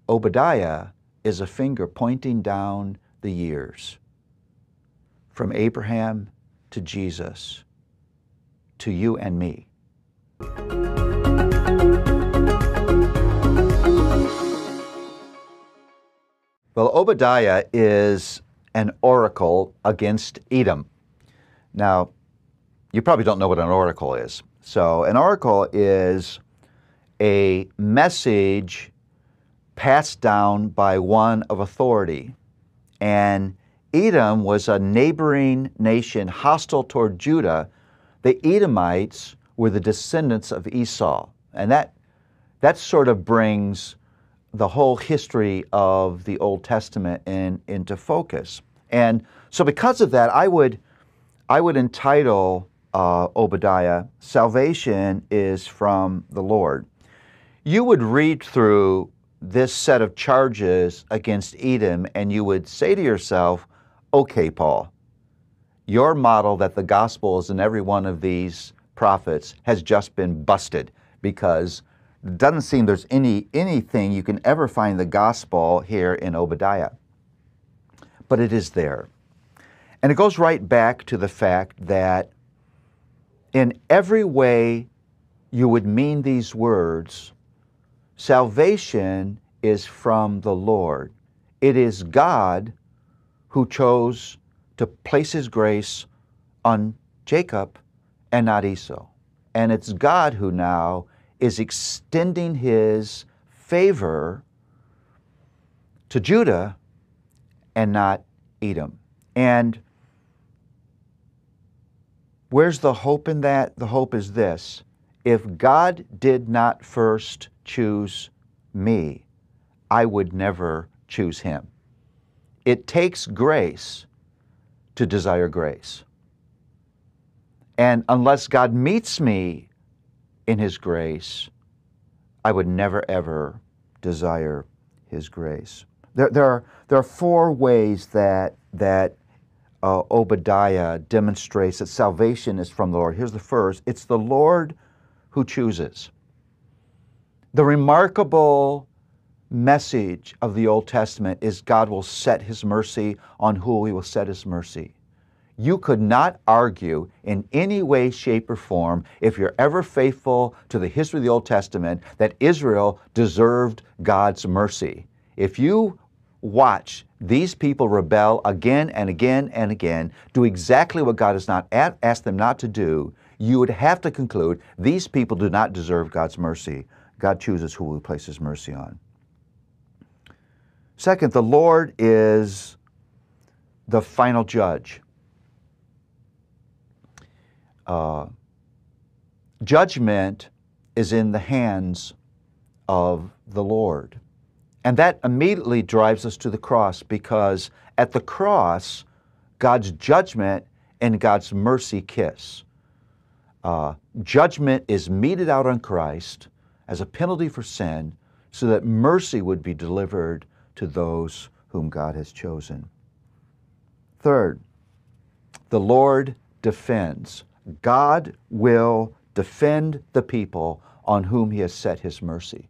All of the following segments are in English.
Obadiah is a finger pointing down the years, from Abraham to Jesus, to you and me. Well, Obadiah is an oracle against Edom. Now, you probably don't know what an oracle is. So an oracle is a message passed down by one of authority. And Edom was a neighboring nation hostile toward Judah. The Edomites were the descendants of Esau. And that sort of brings the whole history of the Old Testament into focus. And so because of that, I would entitle Obadiah, Salvation is from the Lord. You would read through this set of charges against Edom and you would say to yourself, okay, Paul, your model that the gospel is in every one of these prophets has just been busted, because it doesn't seem there's anything you can ever find the gospel here in Obadiah. But it is there. And it goes right back to the fact that in every way you would mean these words, salvation is from the Lord. It is God who chose to place His grace on Jacob and not Esau. And it's God who now is extending His favor to Judah and not Edom. And where's the hope in that? The hope is this: if God did not first choose me, I would never choose Him. It takes grace to desire grace. And unless God meets me in His grace, I would never ever desire His grace. There are four ways that Obadiah demonstrates that salvation is from the Lord. Here's the first: it's the Lord who chooses. The remarkable message of the Old Testament is God will set His mercy on who He will set His mercy. You could not argue in any way, shape, or form, if you're ever faithful to the history of the Old Testament, that Israel deserved God's mercy. If you watch these people rebel again and again and again, do exactly what God has not asked them not to do, you would have to conclude these people do not deserve God's mercy. God chooses who He places mercy on. Second, the Lord is the final judge. Judgment is in the hands of the Lord. And that immediately drives us to the cross, because at the cross, God's judgment and God's mercy kiss. Judgment is meted out on Christ as a penalty for sin, so that mercy would be delivered to those whom God has chosen. Third, the Lord defends. God will defend the people on whom He has set His mercy.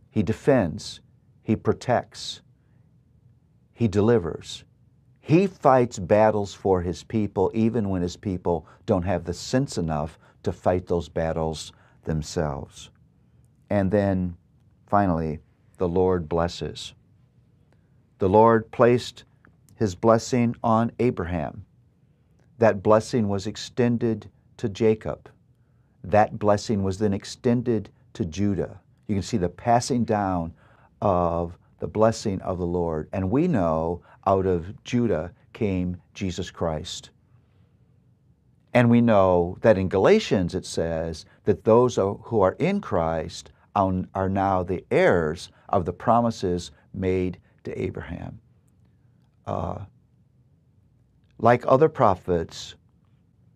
He defends, He protects, He delivers. He fights battles for His people even when His people don't have the sense enough to fight those battles themselves. And then, finally, the Lord blesses. The Lord placed His blessing on Abraham. That blessing was extended to Jacob. That blessing was then extended to Judah. You can see the passing down of the blessing of the Lord. And we know out of Judah came Jesus Christ. And we know that in Galatians it says that those who are in Christ are now the heirs of the promises made to Abraham. Like other prophets,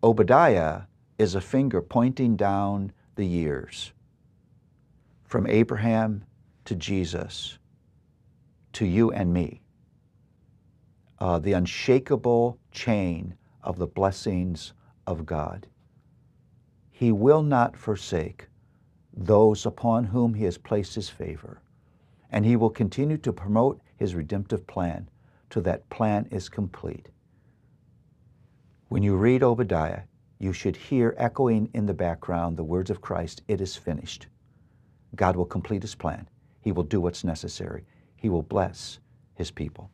Obadiah is a finger pointing down the years, from Abraham to Jesus, to you and me. The unshakable chain of the blessings of God. He will not forsake those upon whom he has placed his favor. And he will continue to promote his redemptive plan till that plan is complete. When you read Obadiah, you should hear echoing in the background the words of Christ, "It is finished." God will complete his plan. He will do what's necessary. He will bless his people.